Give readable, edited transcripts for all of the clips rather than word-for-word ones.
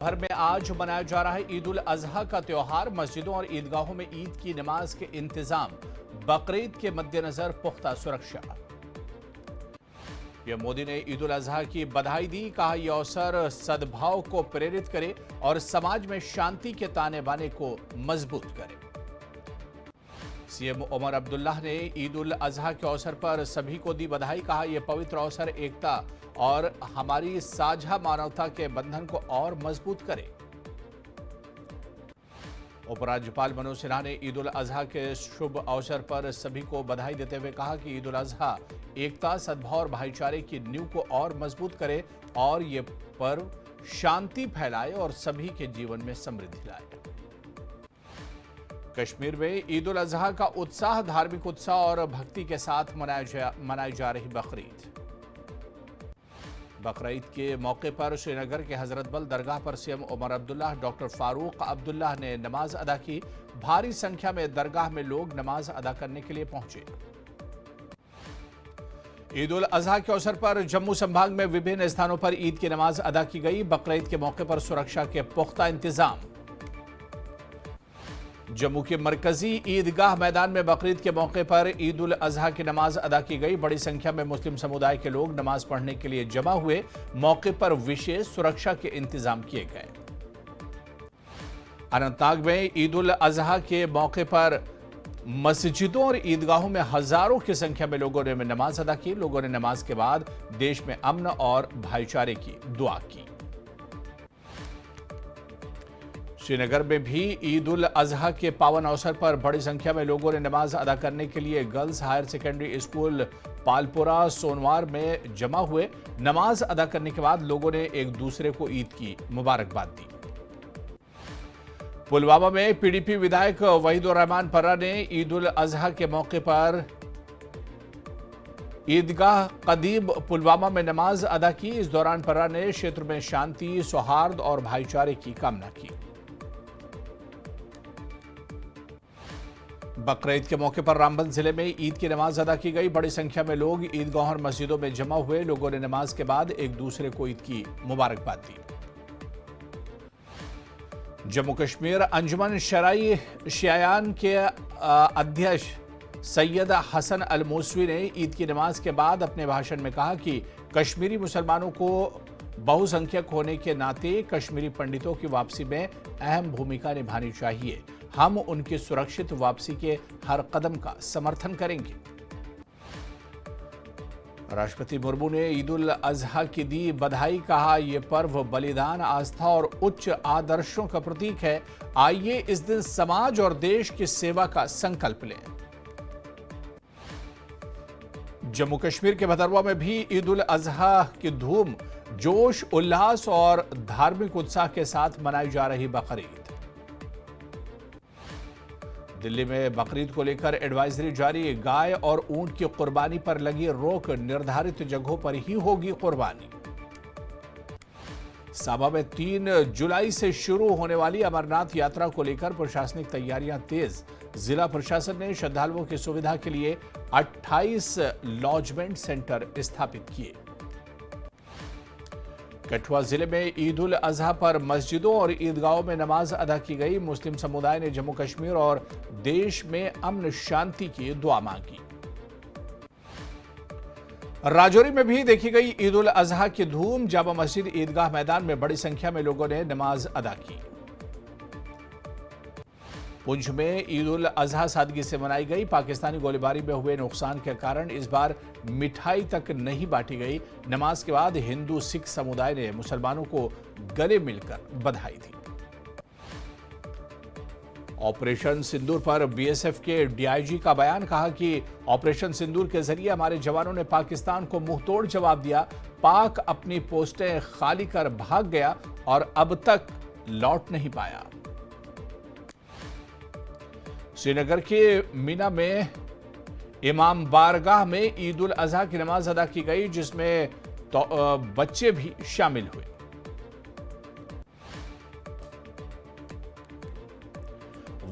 भर में आज मनाया जा रहा है ईद उल अजहा का त्योहार। मस्जिदों और ईदगाहों में ईद की नमाज के इंतजाम, बकरीद के मद्देनजर पुख्ता सुरक्षा। पीएम मोदी ने ईद उल अजहा की बधाई दी, कहा यह अवसर सद्भाव को प्रेरित करे और समाज में शांति के ताने बाने को मजबूत करे। सीएम उमर अब्दुल्लाह ने ईद उल अजहा के अवसर पर सभी को दी बधाई, कहा यह पवित्र अवसर एकता और हमारी साझा मानवता के बंधन को और मजबूत करे। उपराज्यपाल मनोज सिन्हा ने ईद उल अजहा के शुभ अवसर पर सभी को बधाई देते हुए कहा कि ईद उल अजहा एकता, सद्भाव और भाईचारे की नींव को और मजबूत करे और ये पर्व शांति फैलाए और सभी के जीवन में समृद्धि लाए। कश्मीर में ईद उल अजहा का उत्साह, धार्मिक उत्साह और भक्ति के साथ मनाई जा रही बकरीद। बकरीद के मौके पर श्रीनगर के हजरतबल दरगाह पर सीएम उमर अब्दुल्लाह, डॉक्टर फारूक अब्दुल्लाह ने नमाज अदा की। भारी संख्या में दरगाह में लोग नमाज अदा करने के लिए पहुंचे। ईद उल अजहा के अवसर पर जम्मू संभाग में विभिन्न स्थानों पर ईद की नमाज अदा की गई। बकरीद के मौके पर सुरक्षा के पुख्ता इंतजाम। जम्मू के मरकजी ईदगाह मैदान में बकरीद के मौके पर ईद उल अजहा की नमाज अदा की गई। बड़ी संख्या में मुस्लिम समुदाय के लोग नमाज पढ़ने के लिए जमा हुए। मौके पर विशेष सुरक्षा के इंतजाम किए गए। अनंतनाग में ईद उल अजहा के मौके पर मस्जिदों और ईदगाहों में हजारों की संख्या में लोगों ने नमाज अदा की। लोगों ने नमाज के बाद देश में अमन और भाईचारे की दुआ की। श्रीनगर में भी ईद उल अजहा के पावन अवसर पर बड़ी संख्या में लोगों ने नमाज अदा करने के लिए girls higher secondary school Palpura Sonwar में जमा हुए। नमाज अदा करने के बाद लोगों ने एक दूसरे को ईद की मुबारकबाद दी। पुलवामा में पीडीपी विधायक वहीदुर रहमान पर्रा ने ईद उल अजहा के मौके पर ईदगाह कदीम पुलवामा में नमाज अदा की। इस दौरान पर्रा ने क्षेत्र में शांति, सौहार्द और भाईचारे की कामना की। बकरीद के मौके पर रामबन जिले में ईद की नमाज अदा की गई। बड़ी संख्या में लोग ईदगाहों और मस्जिदों में जमा हुए। लोगों ने नमाज के बाद एक दूसरे को ईद की मुबारकबाद दी। जम्मू कश्मीर अंजुमन शराई शियायान के अध्यक्ष सैयद हसन अल मूसवी ने ईद की नमाज के बाद अपने भाषण में कहा कि कश्मीरी मुसलमानों को बहुसंख्यक होने के नाते कश्मीरी पंडितों की वापसी में अहम भूमिका निभानी चाहिए। हम उनकी सुरक्षित वापसी के हर कदम का समर्थन करेंगे। राष्ट्रपति मुर्मू ने ईद उल अजहा की दी बधाई, कहा यह पर्व बलिदान, आस्था और उच्च आदर्शों का प्रतीक है। आइए इस दिन समाज और देश की सेवा का संकल्प लें। जम्मू कश्मीर के भदरवा में भी ईद उल अजहा की धूम, जोश, उल्लास और धार्मिक उत्साह के साथ मनाई जा रही बकरीद। दिल्ली में बकरीद को लेकर एडवाइजरी जारी। गाय और ऊंट की कुर्बानी पर लगी रोक, निर्धारित जगहों पर ही होगी कुर्बानी। साबा में 3 जुलाई से शुरू होने वाली अमरनाथ यात्रा को लेकर प्रशासनिक तैयारियां तेज। जिला प्रशासन ने श्रद्धालुओं की सुविधा के लिए 28 लॉजमेंट सेंटर स्थापित किए। कठुआ जिले में ईद उल अजहा पर मस्जिदों और ईदगाहों में नमाज अदा की गई। मुस्लिम समुदाय ने जम्मू कश्मीर और देश में अमन शांति की दुआ मांगी। राजौरी में भी देखी गई ईद उल अजहा की धूम। जामा मस्जिद ईदगाह मैदान में बड़ी संख्या में लोगों ने नमाज अदा की। पुंछ में ईद उल अजहा सादगी से मनाई गई। पाकिस्तानी गोलीबारी में हुए नुकसान के कारण इस बार मिठाई तक नहीं बांटी गई। नमाज के बाद हिंदू सिख समुदाय ने मुसलमानों को गले मिलकर बधाई दी। ऑपरेशन सिंदूर पर बीएसएफ के डीआईजी का बयान, कहा कि ऑपरेशन सिंदूर के जरिए हमारे जवानों ने पाकिस्तान को मुंहतोड़ जवाब दिया। पाक अपनी पोस्टें खाली कर भाग गया और अब तक लौट नहीं पाया। श्रीनगर के मीना में इमाम बारगाह में ईद उल अजहा की नमाज अदा की गई, जिसमें बच्चे भी शामिल हुए।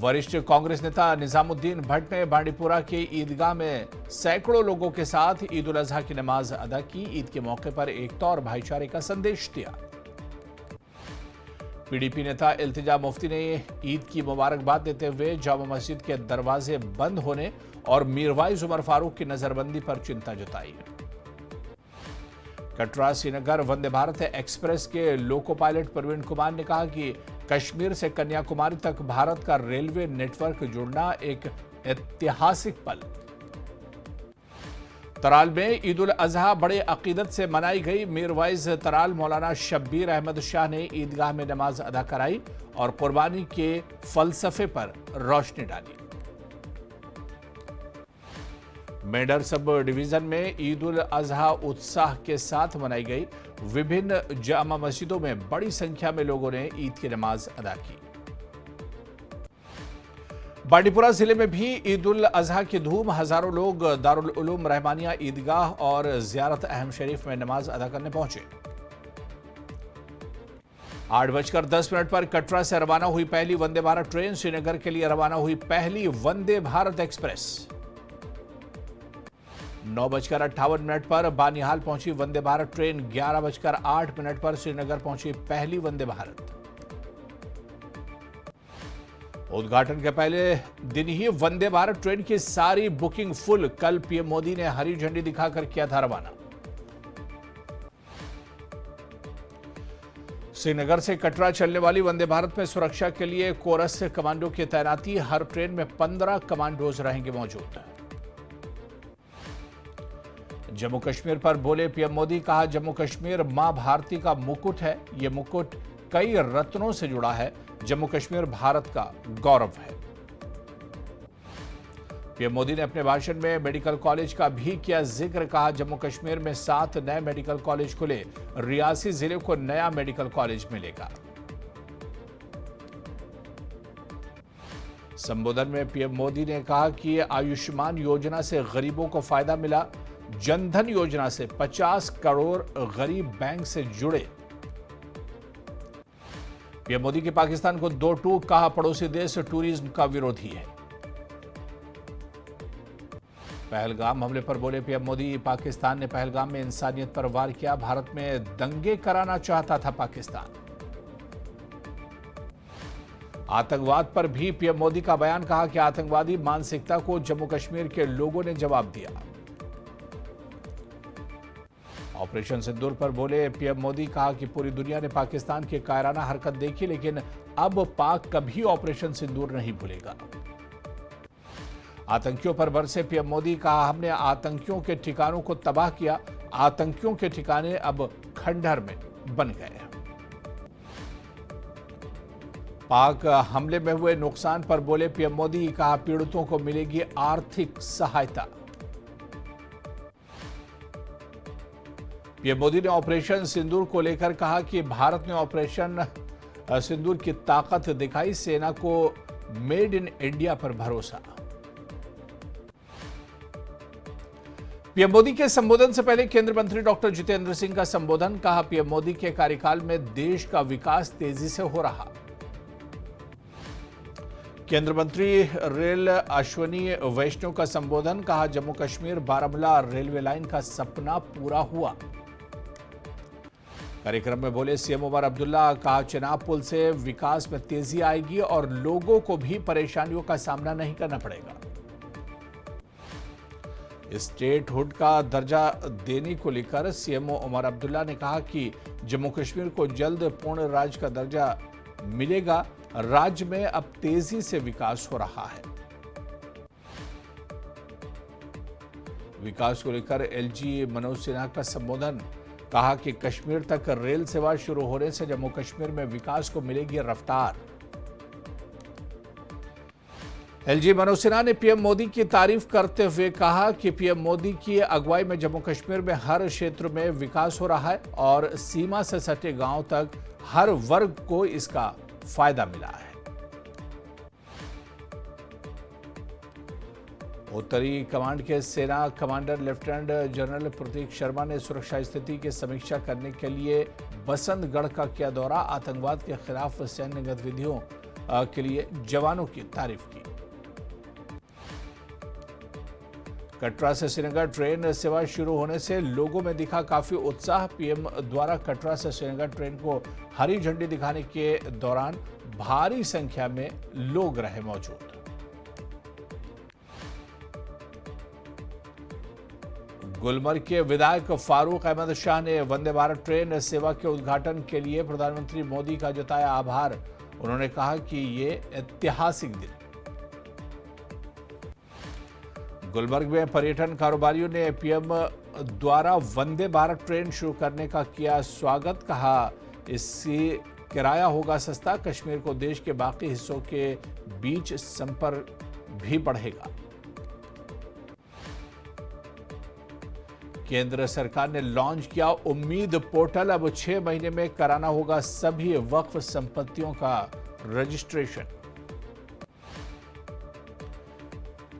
वरिष्ठ कांग्रेस नेता निजामुद्दीन भट्ट ने बांडीपुरा के ईदगाह में सैकड़ों लोगों के साथ ईद उल अजहा की नमाज अदा की। ईद के मौके पर एकता और भाईचारे का संदेश दिया। पीडीपी नेता इल्तिजा मुफ्ती ने ईद की मुबारकबाद देते हुए जामा मस्जिद के दरवाजे बंद होने और मीरवाइज उमर फारूक की नजरबंदी पर चिंता जताई। कटरा श्रीनगर वंदे भारत एक्सप्रेस के लोको पायलट प्रवीण कुमार ने कहा कि कश्मीर से कन्याकुमारी तक भारत का रेलवे नेटवर्क जुड़ना एक ऐतिहासिक पल। तराल में ईद उल अजहा बड़े अकीदत से मनाई गई। मीरवाइज तराल मौलाना शब्बीर अहमद शाह ने ईदगाह में नमाज अदा कराई और कुर्बानी के फलसफे पर रोशनी डाली। मेडर सब डिवीजन में ईद उल अजहा उत्साह के साथ मनाई गई। विभिन्न जामा मस्जिदों में बड़ी संख्या में लोगों ने ईद की नमाज अदा की। बांडीपुरा जिले में भी ईद उल अजहा की धूम। हजारों लोग दारुल उलूम रहमानिया ईदगाह और जियारत अहम शरीफ में नमाज अदा करने पहुंचे। 8:10 पर कटरा से रवाना हुई पहली वंदे भारत ट्रेन। श्रीनगर के लिए रवाना हुई पहली वंदे भारत एक्सप्रेस। 9:58 पर बानिहाल पहुंची वंदे भारत ट्रेन। 11:08 पर श्रीनगर पहुंची पहली वंदे भारत। उद्घाटन के पहले दिन ही वंदे भारत ट्रेन की सारी बुकिंग फुल। कल पीएम मोदी ने हरी झंडी दिखाकर किया था रवाना। श्रीनगर से कटरा चलने वाली वंदे भारत में सुरक्षा के लिए कोरस कमांडो की तैनाती। हर ट्रेन में 15 कमांडोज रहेंगे मौजूद। जम्मू कश्मीर पर बोले पीएम मोदी। कहा जम्मू कश्मीर मां भारती का मुकुट है। यह मुकुट कई रत्नों से जुड़ा है। जम्मू कश्मीर भारत का गौरव है। पीएम मोदी ने अपने भाषण में मेडिकल कॉलेज का भी किया जिक्र। कहा जम्मू कश्मीर में 7 नए मेडिकल कॉलेज खुले। रियासी जिले को नया मेडिकल कॉलेज मिलेगा। संबोधन में पीएम मोदी ने कहा कि आयुष्मान योजना से गरीबों को फायदा मिला। जनधन योजना से 50 करोड़ गरीब बैंक से जुड़े। पीएम मोदी की पाकिस्तान को 2 टूक। कहा पड़ोसी देश टूरिज्म का विरोधी है। पहलगाम हमले पर बोले पीएम मोदी। पाकिस्तान ने पहलगाम में इंसानियत पर वार किया। भारत में दंगे कराना चाहता था पाकिस्तान। आतंकवाद पर भी पीएम मोदी का बयान। कहा कि आतंकवादी मानसिकता को जम्मू कश्मीर के लोगों ने जवाब दिया। ऑपरेशन सिंदूर पर बोले पीएम मोदी। कहा कि पूरी दुनिया ने पाकिस्तान की कायराना हरकत देखी, लेकिन अब पाक कभी ऑपरेशन सिंदूर नहीं भूलेगा। आतंकियों पर बरसे पीएम मोदी। कहा हमने आतंकियों के ठिकानों को तबाह किया। आतंकियों के ठिकाने अब खंडहर में बन गए। पाक हमले में हुए नुकसान पर बोले पीएम मोदी। कहा पीड़ितों को मिलेगी आर्थिक सहायता। पीएम मोदी ने ऑपरेशन सिंदूर को लेकर कहा कि भारत ने ऑपरेशन सिंदूर की ताकत दिखाई। सेना को मेड इन इंडिया पर भरोसा। पीएम मोदी के संबोधन से पहले केंद्रीय मंत्री डॉक्टर जितेंद्र सिंह का संबोधन। कहा पीएम मोदी के कार्यकाल में देश का विकास तेजी से हो रहा। केंद्रीय मंत्री रेल अश्वनी वैष्णव का संबोधन। कहा जम्मू कश्मीर बारामूला रेलवे लाइन का सपना पूरा हुआ। कार्यक्रम में बोले सीएम उमर अब्दुल्ला। कहा चेनाब पुल से विकास में तेजी आएगी और लोगों को भी परेशानियों का सामना नहीं करना पड़ेगा। स्टेटहुड का दर्जा देने को लेकर सीएम उमर अब्दुल्ला ने कहा कि जम्मू कश्मीर को जल्द पूर्ण राज्य का दर्जा मिलेगा। राज्य में अब तेजी से विकास हो रहा है। विकास को लेकर एलजी मनोज सिन्हा का संबोधन। कहा कि कश्मीर तक रेल सेवा शुरू होने से जम्मू कश्मीर में विकास को मिलेगी रफ्तार। एलजी मनोज सिन्हा ने पीएम मोदी की तारीफ करते हुए कहा कि पीएम मोदी की अगुवाई में जम्मू कश्मीर में हर क्षेत्र में विकास हो रहा है और सीमा से सटे गांव तक हर वर्ग को इसका फायदा मिला है। उत्तरी कमांड के सेना कमांडर लेफ्टिनेंट जनरल प्रतीक शर्मा ने सुरक्षा स्थिति की समीक्षा करने के लिए बसंतगढ़ का किया दौरा। आतंकवाद के खिलाफ सैन्य गतिविधियों के लिए जवानों की तारीफ की। कटरा से श्रीनगर ट्रेन सेवा शुरू होने से लोगों में दिखा काफी उत्साह। पीएम द्वारा कटरा से श्रीनगर ट्रेन को हरी झंडी दिखाने के दौरान भारी संख्या में लोग रहे मौजूद। गुलमर्ग के विधायक फारूक अहमद शाह ने वंदे भारत ट्रेन सेवा के उद्घाटन के लिए प्रधानमंत्री मोदी का जताया आभार। उन्होंने कहा कि ये ऐतिहासिक दिन। गुलमर्ग में पर्यटन कारोबारियों ने पीएम द्वारा वंदे भारत ट्रेन शुरू करने का किया स्वागत। कहा इससे किराया होगा सस्ता, कश्मीर को देश के बाकी हिस्सों के बीच संपर्क भी बढ़ेगा। केंद्र सरकार ने लॉन्च किया उम्मीद पोर्टल। अब 6 महीने में कराना होगा सभी वक्फ संपत्तियों का रजिस्ट्रेशन।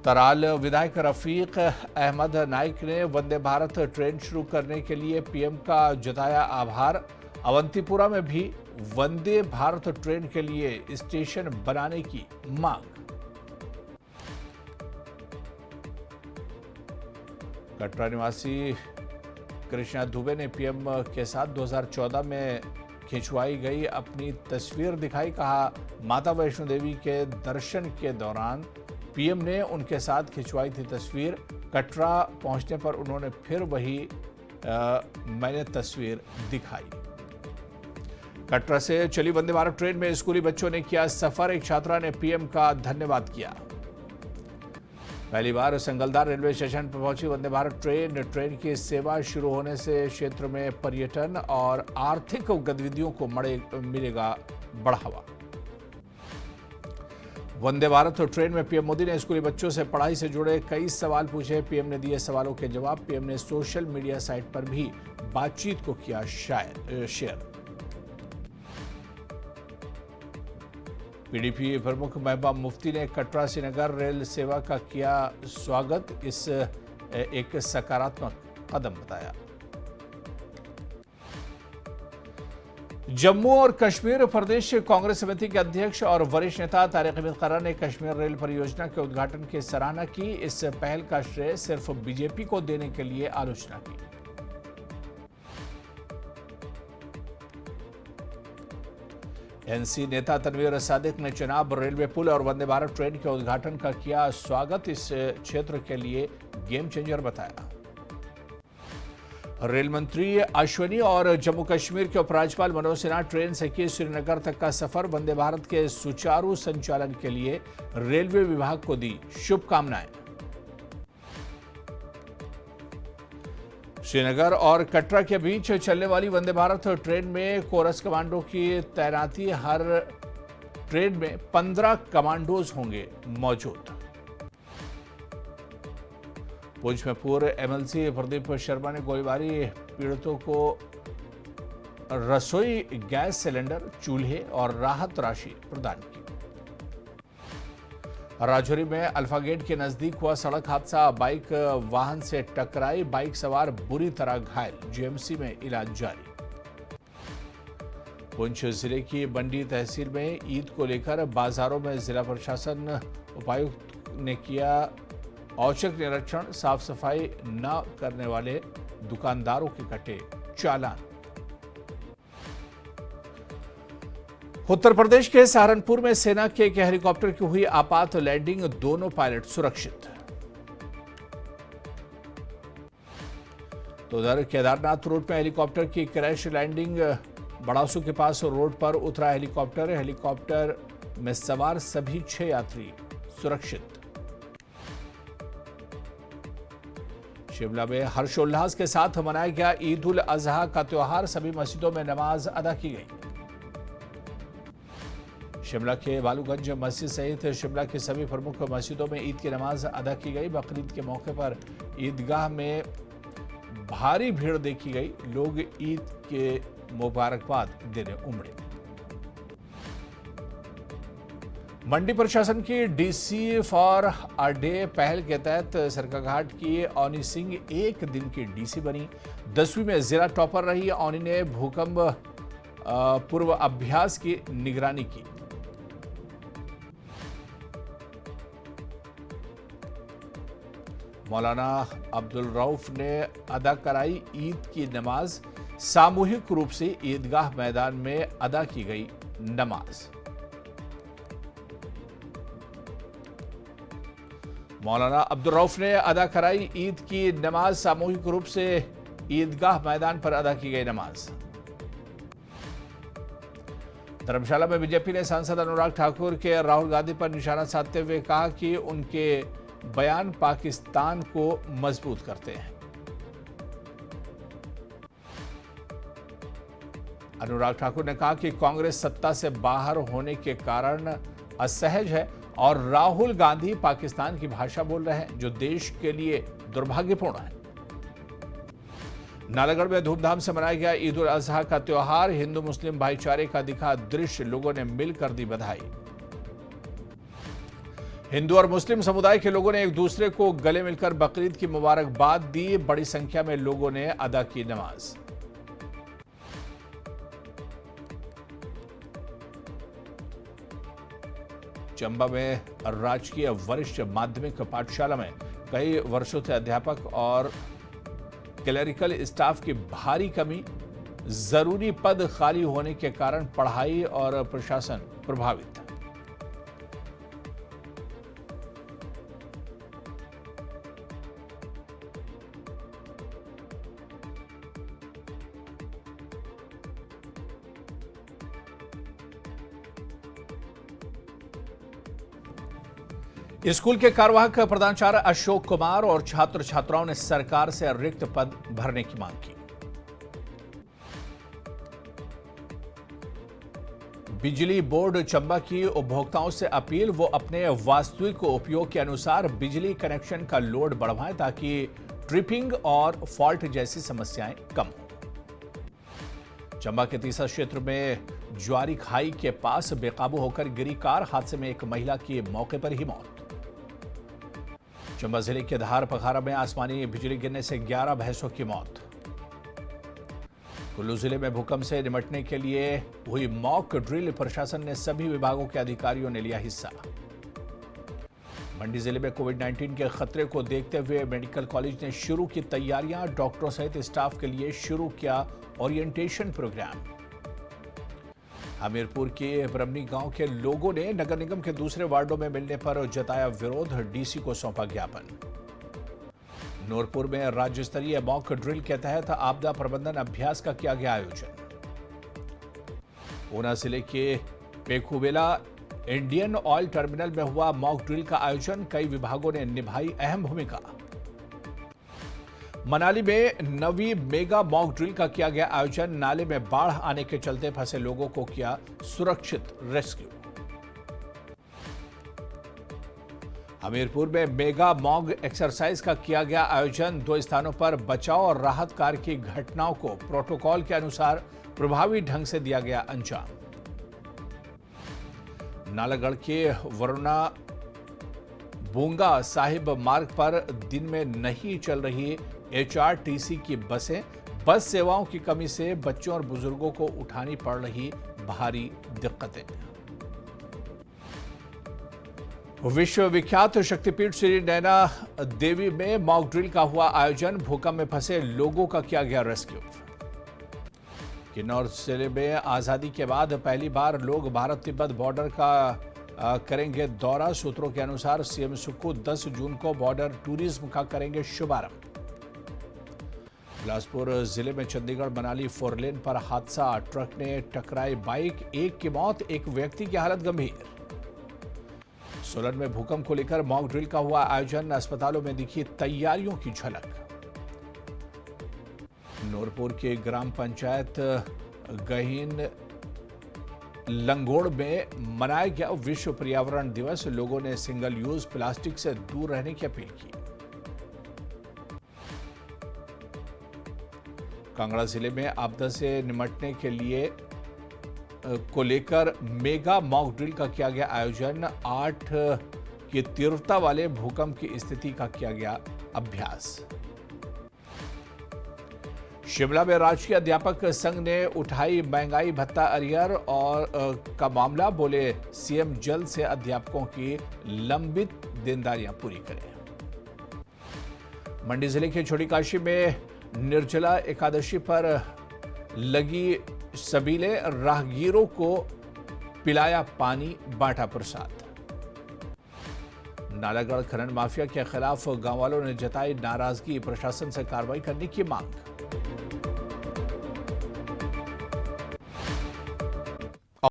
तराल विधायक रफीक अहमद नाइक ने वंदे भारत ट्रेन शुरू करने के लिए पीएम का जताया आभार। अवंतीपुरा में भी वंदे भारत ट्रेन के लिए स्टेशन बनाने की मांग। कटरा निवासी कृष्णा दुबे ने पीएम के साथ 2014 में खिंचवाई गई अपनी तस्वीर दिखाई। कहा माता वैष्णो देवी के दर्शन के दौरान पीएम ने उनके साथ खिंचवाई थी तस्वीर। कटरा पहुंचने पर उन्होंने फिर वही मैंने तस्वीर दिखाई। कटरा से चली वंदे भारत ट्रेन में स्कूली बच्चों ने किया सफर। एक छात्रा ने पीएम का धन्यवाद किया। पहली बार संगलदार रेलवे स्टेशन पर पहुंची वंदे भारत ट्रेन की सेवा शुरू होने से क्षेत्र में पर्यटन और आर्थिक गतिविधियों को मिलेगा बढ़ावा। वंदे भारत ट्रेन में पीएम मोदी ने स्कूली बच्चों से पढ़ाई से जुड़े कई सवाल पूछे। पीएम ने दिए सवालों के जवाब। पीएम ने सोशल मीडिया साइट पर भी बातचीत को किया शेयर। पीडीपी प्रमुख महबूबा मुफ्ती ने कटरा श्रीनगर रेल सेवा का किया स्वागत। इस एक सकारात्मक कदम बताया। जम्मू और कश्मीर प्रदेश कांग्रेस समिति के अध्यक्ष और वरिष्ठ नेता तारिक अहमद खैरा ने कश्मीर रेल परियोजना के उद्घाटन की सराहना की। इस पहल का श्रेय सिर्फ बीजेपी को देने के लिए आलोचना की। एनसी नेता तनवीर सादिक ने चेनाब रेलवे पुल और वंदे भारत ट्रेन के उद्घाटन का किया स्वागत। इस क्षेत्र के लिए गेम चेंजर बताया। रेल मंत्री अश्वनी और जम्मू कश्मीर के उपराज्यपाल मनोज सिन्हा ट्रेन से किए श्रीनगर तक का सफर। वंदे भारत के सुचारू संचालन के लिए रेलवे विभाग को दी शुभकामनाएं। श्रीनगर और कटरा के बीच चलने वाली वंदे भारत ट्रेन में कोरस कमांडो की तैनाती। हर ट्रेन में 15 कमांडोज होंगे मौजूद। पुंछ में पूर्व एमएलसी प्रदीप शर्मा ने गोलीबारी पीड़ितों को रसोई गैस सिलेंडर, चूल्हे और राहत राशि प्रदान की। राजौरी में अल्फा गेट के नजदीक हुआ सड़क हादसा। बाइक वाहन से टकराई, बाइक सवार बुरी तरह घायल। जीएमसी में इलाज जारी। पुंछ जिले की बंडी तहसील में ईद को लेकर बाजारों में जिला प्रशासन उपायुक्त ने किया औचक निरीक्षण। साफ सफाई न करने वाले दुकानदारों के कटे चालान। उत्तर प्रदेश के सहारनपुर में सेना के एक हेलीकॉप्टर की हुई आपात लैंडिंग। दोनों पायलट सुरक्षित। तो उधर केदारनाथ रोड में हेलीकॉप्टर की क्रैश लैंडिंग। बड़ासू के पास रोड पर उतरा हेलीकॉप्टर। हेलीकॉप्टर में सवार सभी 6 यात्री सुरक्षित। शिमला में हर्षोल्लास के साथ मनाया गया ईद उल अजहा का त्योहार। सभी मस्जिदों में नमाज अदा की गई। शिमला के बालूगंज मस्जिद सहित शिमला की सभी प्रमुख मस्जिदों में ईद की नमाज अदा की गई। बकरीद के मौके पर ईदगाह में भारी भीड़ देखी गई। लोग ईद के मुबारकबाद देने उमड़े। मंडी प्रशासन की डीसी फॉर अ डे पहल के तहत सरकाघाट की औनी सिंह एक दिन की डीसी बनी। 10वीं में जिला टॉपर रही औनी ने भूकंप पूर्व अभ्यास की निगरानी की। मौलाना अब्दुल रऊफ ने अदा कराई ईद की नमाज। सामूहिक रूप से ईदगाह मैदान में अदा की गई नमाज। मौलाना अब्दुल रऊफ ने अदा कराई ईद की नमाज। सामूहिक रूप से ईदगाह मैदान पर अदा की गई नमाज। धर्मशाला में बीजेपी ने सांसद अनुराग ठाकुर के राहुल गांधी पर निशाना साधते हुए कहा कि उनके बयान पाकिस्तान को मजबूत करते हैं। अनुराग ठाकुर ने कहा कि कांग्रेस सत्ता से बाहर होने के कारण असहज है और राहुल गांधी पाकिस्तान की भाषा बोल रहे हैं, जो देश के लिए दुर्भाग्यपूर्ण है। नालागढ़ में धूमधाम से मनाया गया ईद उल अजहा का त्योहार। हिंदू मुस्लिम भाईचारे का दिखा दृश्य, लोगों ने मिलकर दी बधाई। हिंदू और मुस्लिम समुदाय के लोगों ने एक दूसरे को गले मिलकर बकरीद की मुबारकबाद दी। बड़ी संख्या में लोगों ने अदा की नमाज। चंबा में राजकीय वरिष्ठ माध्यमिक पाठशाला में कई वर्षों से अध्यापक और क्लेरिकल स्टाफ की भारी कमी, जरूरी पद खाली होने के कारण पढ़ाई और प्रशासन प्रभावित। स्कूल के कार्यवाहक प्रधानाचार्य अशोक कुमार और छात्र छात्राओं ने सरकार से रिक्त पद भरने की मांग की। बिजली बोर्ड चंबा की उपभोक्ताओं से अपील, वो अपने वास्तविक उपयोग के अनुसार बिजली कनेक्शन का लोड बढ़ाएं ताकि ट्रिपिंग और फॉल्ट जैसी समस्याएं कम हो। चंबा के तीसरा क्षेत्र में ज्वारी खाई के पास बेकाबू होकर गिरी कार हादसे में एक महिला की मौके पर ही मौत। चंबा जिले के धार पखारा में आसमानी बिजली गिरने से 11 भैंसों की मौत। कुल्लू जिले में भूकंप से निपटने के लिए हुई मॉक ड्रिल, प्रशासन ने सभी विभागों के अधिकारियों ने लिया हिस्सा। मंडी जिले में कोविड-19 के खतरे को देखते हुए मेडिकल कॉलेज ने शुरू की तैयारियां, डॉक्टरों सहित स्टाफ के लिए शुरू किया ओरिएंटेशन प्रोग्राम। हमीरपुर के ब्रह्मनी गांव के लोगों ने नगर निगम के दूसरे वार्डों में मिलने पर जताया विरोध, डीसी को सौंपा ज्ञापन। नूरपुर में राज्य स्तरीय मॉक ड्रिल के तहत आपदा प्रबंधन अभ्यास का किया गया आयोजन। ऊना जिले के पेखुबेला इंडियन ऑयल टर्मिनल में हुआ मॉक ड्रिल का आयोजन, कई विभागों ने निभाई अहम भूमिका। मनाली में नवी मेगा मॉक ड्रिल का किया गया आयोजन, नाले में बाढ़ आने के चलते फंसे लोगों को किया सुरक्षित रेस्क्यू। हमीरपुर में मेगा मॉक एक्सरसाइज का किया गया आयोजन, 2 स्थानों पर बचाव और राहत कार्य की घटनाओं को प्रोटोकॉल के अनुसार प्रभावी ढंग से दिया गया अंजाम। नालागढ़ के वरुणा बोंगा साहिब मार्ग पर दिन में नहीं चल रही HRTC की बसें, बस सेवाओं की कमी से बच्चों और बुजुर्गों को उठानी पड़ रही भारी दिक्कतें। विश्व विख्यात शक्तिपीठ श्री नैना देवी में मॉक ड्रिल का हुआ आयोजन, भूकंप में फंसे लोगों का किया गया रेस्क्यू। किन्नौर जिले में आजादी के बाद पहली बार लोग भारत तिब्बत बॉर्डर का करेंगे दौरा। सूत्रों के अनुसार सीएम सुक्खू 10 जून को बॉर्डर टूरिज्म का करेंगे शुभारंभ। बिलासपुर जिले में चंडीगढ़ मनाली 4 लेन पर हादसा, ट्रक ने टकराई बाइक, एक की मौत, एक व्यक्ति की हालत गंभीर। सोलन में भूकंप को लेकर मॉक ड्रिल का हुआ आयोजन, अस्पतालों में दिखी तैयारियों की झलक। नूरपुर के ग्राम पंचायत गहीन लंगोड़ में मनाया गया विश्व पर्यावरण दिवस, लोगों ने सिंगल यूज प्लास्टिक से दूर रहने की अपील की। कांगड़ा जिले में आपदा से निपटने के लिए को लेकर मेगा मॉक ड्रिल का किया गया आयोजन, 8 की तीव्रता वाले भूकंप की स्थिति का किया गया अभ्यास। शिमला में राजकीय अध्यापक संघ ने उठाई महंगाई भत्ता अरियर और का मामला, बोले सीएम जल्द से अध्यापकों की लंबित देनदारियां पूरी करें। मंडी जिले के छोटी काशी में निर्जला एकादशी पर लगी सबीले राहगीरों को पिलाया पानी, बांटा प्रसाद। नालागढ़ खनन माफिया के खिलाफ गांव वालों ने जताई नाराजगी, प्रशासन से कार्रवाई करने की मांग।